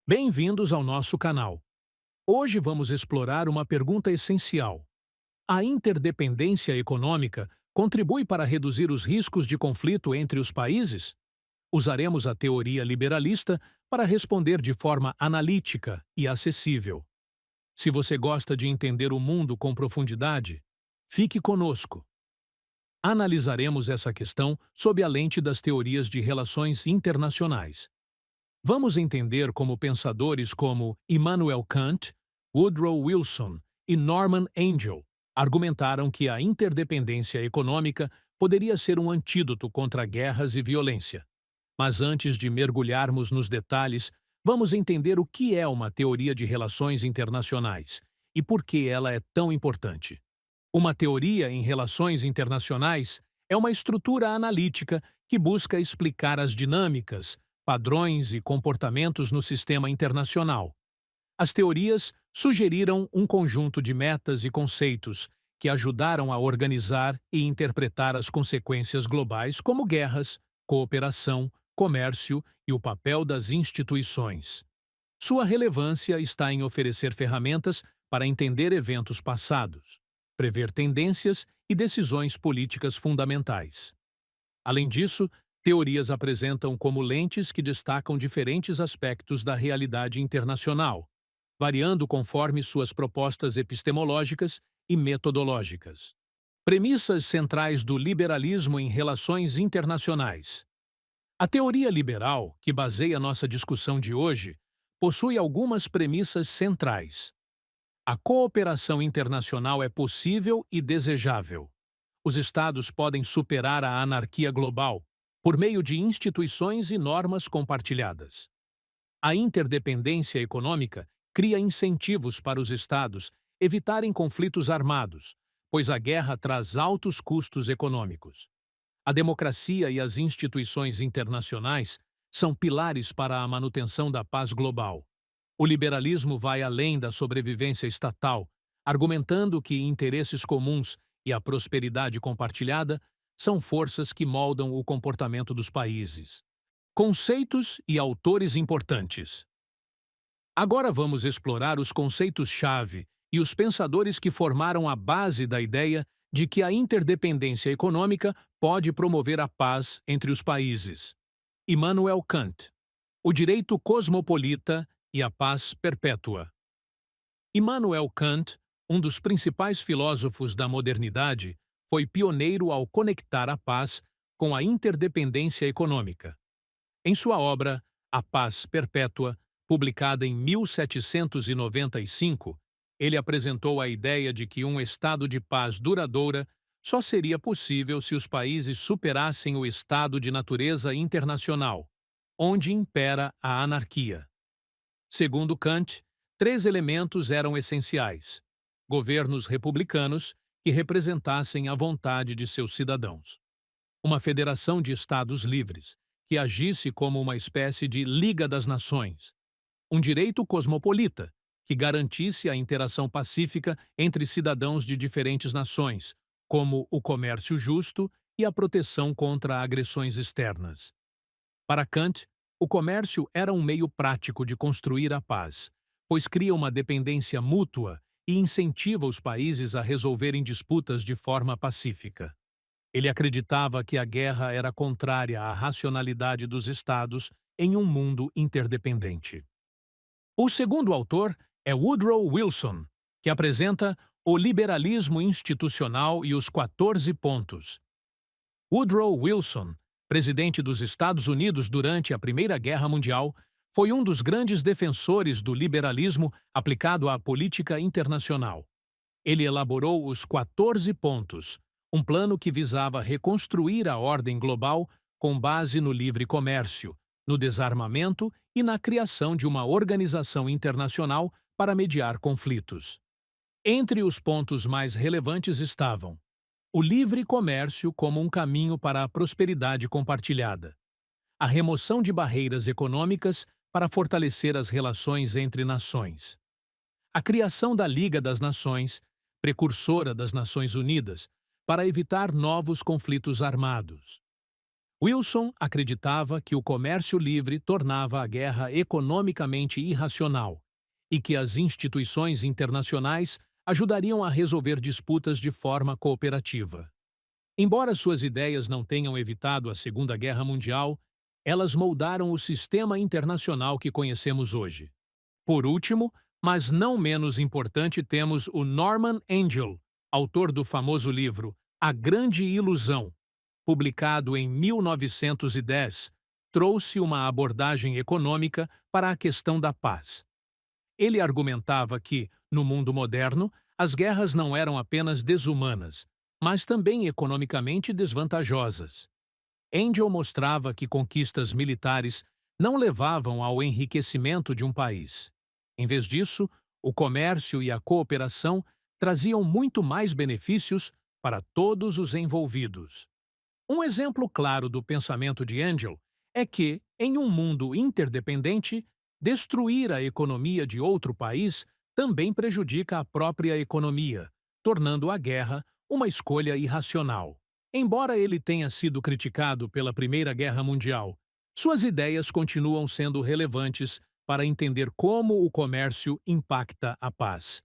Bem-vindos ao nosso canal. Hoje vamos explorar uma pergunta essencial. A interdependência econômica contribui para reduzir os riscos de conflito entre os países? Usaremos a teoria liberalista para responder de forma analítica e acessível. Se você gosta de entender o mundo com profundidade, fique conosco. Analisaremos essa questão sob a lente das teorias de relações internacionais. Vamos entender como pensadores como Immanuel Kant, Woodrow Wilson e Norman Angell argumentaram que a interdependência econômica poderia ser um antídoto contra guerras e violência. Mas antes de mergulharmos nos detalhes, vamos entender o que é uma teoria de relações internacionais e por que ela é tão importante. Uma teoria em relações internacionais é uma estrutura analítica que busca explicar as dinâmicas, padrões e comportamentos no sistema internacional. As teorias sugeriram um conjunto de metas e conceitos que ajudaram a organizar e interpretar as consequências globais como guerras, cooperação, comércio e o papel das instituições. Sua relevância está em oferecer ferramentas para entender eventos passados, prever tendências e decisões políticas fundamentais. Além disso, teorias apresentam como lentes que destacam diferentes aspectos da realidade internacional, variando conforme suas propostas epistemológicas e metodológicas. Premissas centrais do liberalismo em relações internacionais. A teoria liberal, que baseia nossa discussão de hoje, possui algumas premissas centrais. A cooperação internacional é possível e desejável. Os Estados podem superar a anarquia global por meio de instituições e normas compartilhadas. A interdependência econômica cria incentivos para os Estados evitarem conflitos armados, pois a guerra traz altos custos econômicos. A democracia e as instituições internacionais são pilares para a manutenção da paz global. O liberalismo vai além da sobrevivência estatal, argumentando que interesses comuns e a prosperidade compartilhada são forças que moldam o comportamento dos países. Conceitos e autores importantes. Agora vamos explorar os conceitos-chave e os pensadores que formaram a base da ideia de que a interdependência econômica pode promover a paz entre os países. Immanuel Kant. O direito cosmopolita e a paz perpétua. Immanuel Kant, um dos principais filósofos da modernidade, foi pioneiro ao conectar a paz com a interdependência econômica. Em sua obra, A Paz Perpétua, publicada em 1795, ele apresentou a ideia de que um estado de paz duradoura só seria possível se os países superassem o estado de natureza internacional, onde impera a anarquia. Segundo Kant, três elementos eram essenciais: governos republicanos que representassem a vontade de seus cidadãos, uma federação de estados livres, que agisse como uma espécie de Liga das Nações, um direito cosmopolita, que garantisse a interação pacífica entre cidadãos de diferentes nações, como o comércio justo e a proteção contra agressões externas. Para Kant, o comércio era um meio prático de construir a paz, pois cria uma dependência mútua e incentiva os países a resolverem disputas de forma pacífica. Ele acreditava que a guerra era contrária à racionalidade dos Estados em um mundo interdependente. O segundo autor é Woodrow Wilson, que apresenta o liberalismo institucional e os 14 pontos. Woodrow Wilson, presidente dos Estados Unidos durante a Primeira Guerra Mundial, foi um dos grandes defensores do liberalismo aplicado à política internacional. Ele elaborou os 14 pontos, um plano que visava reconstruir a ordem global com base no livre comércio, no desarmamento e na criação de uma organização internacional para mediar conflitos. Entre os pontos mais relevantes estavam o livre comércio como um caminho para a prosperidade compartilhada, a remoção de barreiras econômicas para fortalecer as relações entre nações, a criação da Liga das Nações, precursora das Nações Unidas, para evitar novos conflitos armados, Wilson acreditava que o comércio livre tornava a guerra economicamente irracional e que as instituições internacionais ajudariam a resolver disputas de forma cooperativa. Embora suas ideias não tenham evitado a Segunda Guerra Mundial, elas moldaram o sistema internacional que conhecemos hoje. Por último, mas não menos importante, temos o Norman Angell, autor do famoso livro A Grande Ilusão, publicado em 1910, trouxe uma abordagem econômica para a questão da paz. Ele argumentava que, no mundo moderno, as guerras não eram apenas desumanas, mas também economicamente desvantajosas. Angel mostrava que conquistas militares não levavam ao enriquecimento de um país. Em vez disso, o comércio e a cooperação traziam muito mais benefícios para todos os envolvidos. Um exemplo claro do pensamento de Angel é que, em um mundo interdependente, destruir a economia de outro país também prejudica a própria economia, tornando a guerra uma escolha irracional. Embora ele tenha sido criticado pela Primeira Guerra Mundial, suas ideias continuam sendo relevantes para entender como o comércio impacta a paz.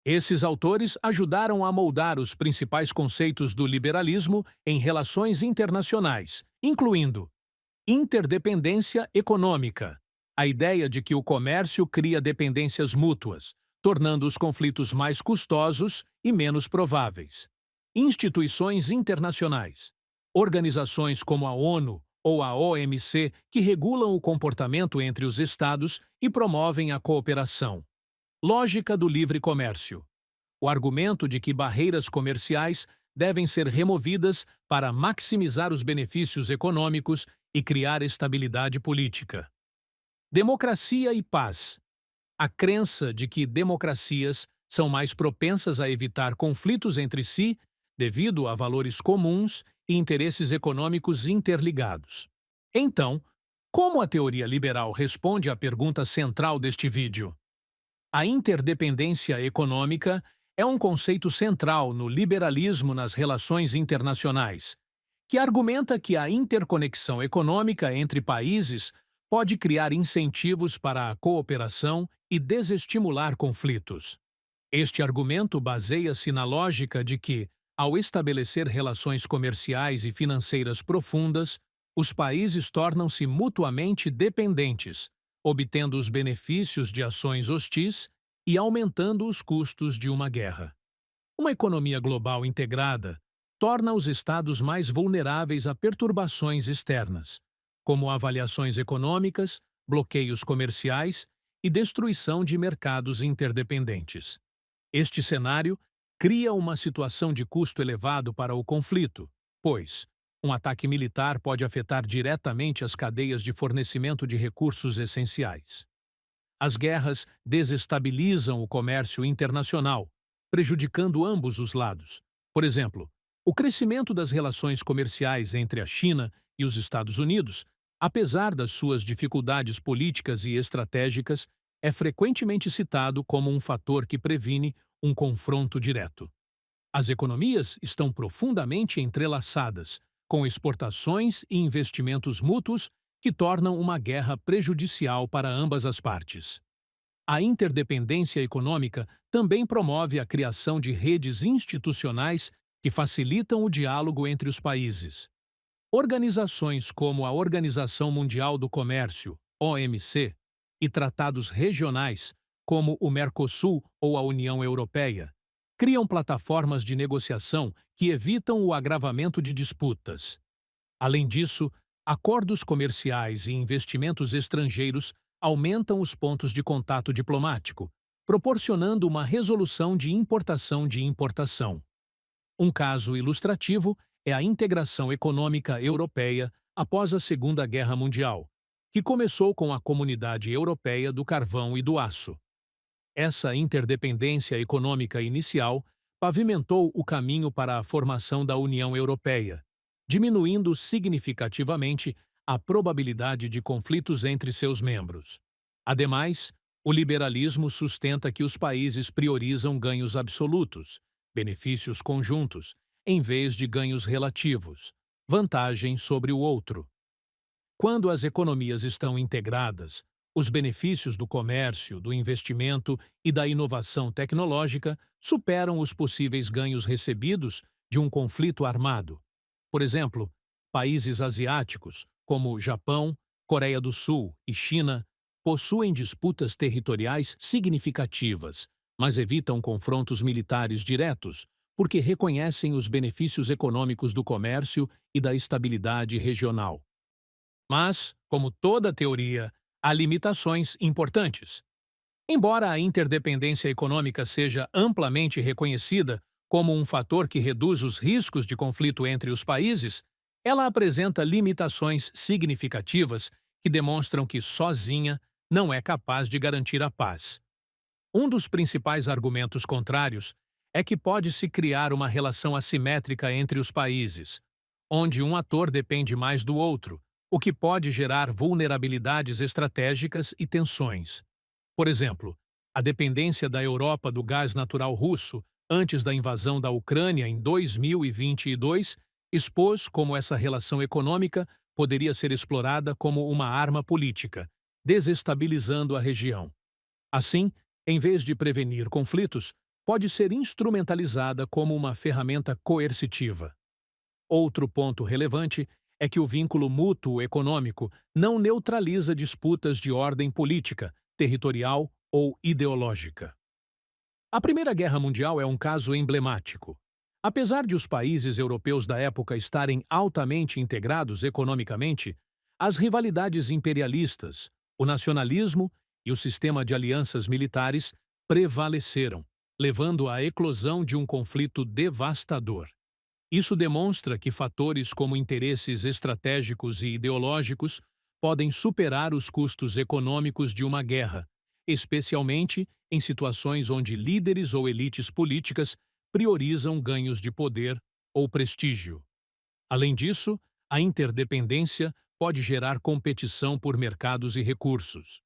Esses autores ajudaram a moldar os principais conceitos do liberalismo em relações internacionais, incluindo interdependência econômica, a ideia de que o comércio cria dependências mútuas, tornando os conflitos mais custosos e menos prováveis. Instituições internacionais, organizações como a ONU ou a OMC que regulam o comportamento entre os estados e promovem a cooperação. Lógica do livre comércio. O argumento de que barreiras comerciais devem ser removidas para maximizar os benefícios econômicos e criar estabilidade política. Democracia e paz. A crença de que democracias são mais propensas a evitar conflitos entre si devido a valores comuns e interesses econômicos interligados. Então, como a teoria liberal responde à pergunta central deste vídeo? A interdependência econômica é um conceito central no liberalismo nas relações internacionais, que argumenta que a interconexão econômica entre países pode criar incentivos para a cooperação e desestimular conflitos. Este argumento baseia-se na lógica de que, ao estabelecer relações comerciais e financeiras profundas, os países tornam-se mutuamente dependentes, obtendo os benefícios de ações hostis e aumentando os custos de uma guerra. Uma economia global integrada torna os estados mais vulneráveis a perturbações externas, como avaliações econômicas, bloqueios comerciais e destruição de mercados interdependentes. Este cenário cria uma situação de custo elevado para o conflito, pois um ataque militar pode afetar diretamente as cadeias de fornecimento de recursos essenciais. As guerras desestabilizam o comércio internacional, prejudicando ambos os lados. Por exemplo, o crescimento das relações comerciais entre a China e os Estados Unidos, apesar das suas dificuldades políticas e estratégicas, é frequentemente citado como um fator que previne um confronto direto. As economias estão profundamente entrelaçadas, com exportações e investimentos mútuos que tornam uma guerra prejudicial para ambas as partes. A interdependência econômica também promove a criação de redes institucionais que facilitam o diálogo entre os países. Organizações como a Organização Mundial do Comércio, OMC, e tratados regionais, como o Mercosul ou a União Europeia, criam plataformas de negociação que evitam o agravamento de disputas. Além disso, acordos comerciais e investimentos estrangeiros aumentam os pontos de contato diplomático, proporcionando uma resolução de importação de importação. Um caso ilustrativo é a integração econômica europeia após a Segunda Guerra Mundial, que começou com a Comunidade Europeia do Carvão e do Aço. Essa interdependência econômica inicial pavimentou o caminho para a formação da União Europeia, diminuindo significativamente a probabilidade de conflitos entre seus membros. Ademais, o liberalismo sustenta que os países priorizam ganhos absolutos, benefícios conjuntos, em vez de ganhos relativos, vantagem sobre o outro. Quando as economias estão integradas, os benefícios do comércio, do investimento e da inovação tecnológica superam os possíveis ganhos recebidos de um conflito armado. Por exemplo, países asiáticos, como Japão, Coreia do Sul e China, possuem disputas territoriais significativas, mas evitam confrontos militares diretos, porque reconhecem os benefícios econômicos do comércio e da estabilidade regional. Mas, como toda teoria, há limitações importantes. Embora a interdependência econômica seja amplamente reconhecida como um fator que reduz os riscos de conflito entre os países, ela apresenta limitações significativas que demonstram que, sozinha, não é capaz de garantir a paz. Um dos principais argumentos contrários é que pode-se criar uma relação assimétrica entre os países, onde um ator depende mais do outro, o que pode gerar vulnerabilidades estratégicas e tensões. Por exemplo, a dependência da Europa do gás natural russo antes da invasão da Ucrânia em 2022 expôs como essa relação econômica poderia ser explorada como uma arma política, desestabilizando a região. Assim, em vez de prevenir conflitos, pode ser instrumentalizada como uma ferramenta coercitiva. Outro ponto relevante é que o vínculo mútuo econômico não neutraliza disputas de ordem política, territorial ou ideológica. A Primeira Guerra Mundial é um caso emblemático. Apesar de os países europeus da época estarem altamente integrados economicamente, as rivalidades imperialistas, o nacionalismo e o sistema de alianças militares prevaleceram, levando à eclosão de um conflito devastador. Isso demonstra que fatores como interesses estratégicos e ideológicos podem superar os custos econômicos de uma guerra, especialmente em situações onde líderes ou elites políticas priorizam ganhos de poder ou prestígio. Além disso, a interdependência pode gerar competição por mercados e recursos.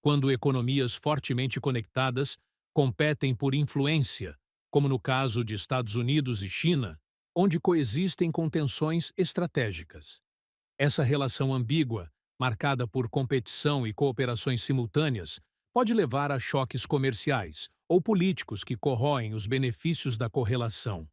Quando economias fortemente conectadas competem por influência, como no caso de Estados Unidos e China, onde coexistem com tensões estratégicas. Essa relação ambígua, marcada por competição e cooperações simultâneas, pode levar a choques comerciais ou políticos que corroem os benefícios da correlação.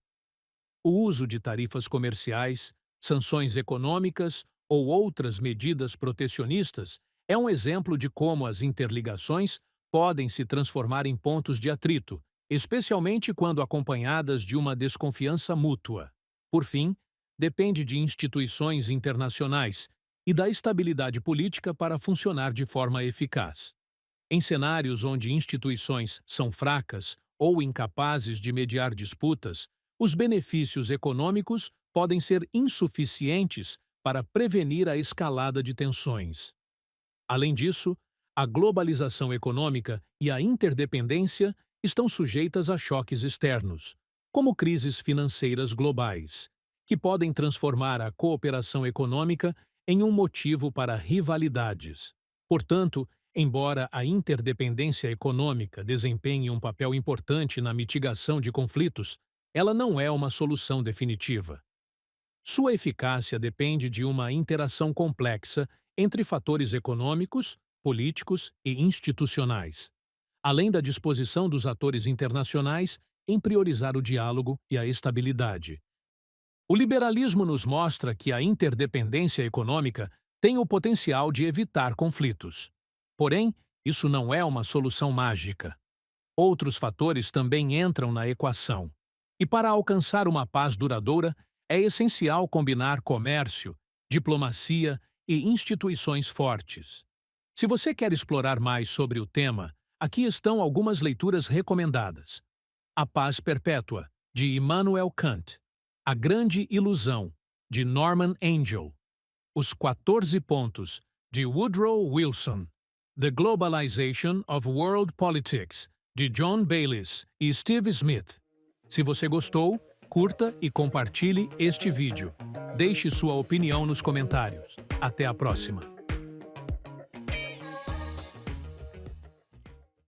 O uso de tarifas comerciais, sanções econômicas ou outras medidas protecionistas é um exemplo de como as interligações podem se transformar em pontos de atrito, especialmente quando acompanhadas de uma desconfiança mútua. Por fim, depende de instituições internacionais e da estabilidade política para funcionar de forma eficaz. Em cenários onde instituições são fracas ou incapazes de mediar disputas, os benefícios econômicos podem ser insuficientes para prevenir a escalada de tensões. Além disso, a globalização econômica e a interdependência estão sujeitas a choques externos, como crises financeiras globais, que podem transformar a cooperação econômica em um motivo para rivalidades. Portanto, embora a interdependência econômica desempenhe um papel importante na mitigação de conflitos, ela não é uma solução definitiva. Sua eficácia depende de uma interação complexa entre fatores econômicos, políticos e institucionais, além da disposição dos atores internacionais em priorizar o diálogo e a estabilidade. O liberalismo nos mostra que a interdependência econômica tem o potencial de evitar conflitos. Porém, isso não é uma solução mágica. Outros fatores também entram na equação. E para alcançar uma paz duradoura, é essencial combinar comércio, diplomacia e instituições fortes. Se você quer explorar mais sobre o tema, aqui estão algumas leituras recomendadas. A Paz Perpétua, de Immanuel Kant. A Grande Ilusão, de Norman Angell. Os 14 Pontos, de Woodrow Wilson. The Globalization of World Politics, de John Bayliss e Steve Smith. Se você gostou, curta e compartilhe este vídeo. Deixe sua opinião nos comentários. Até a próxima!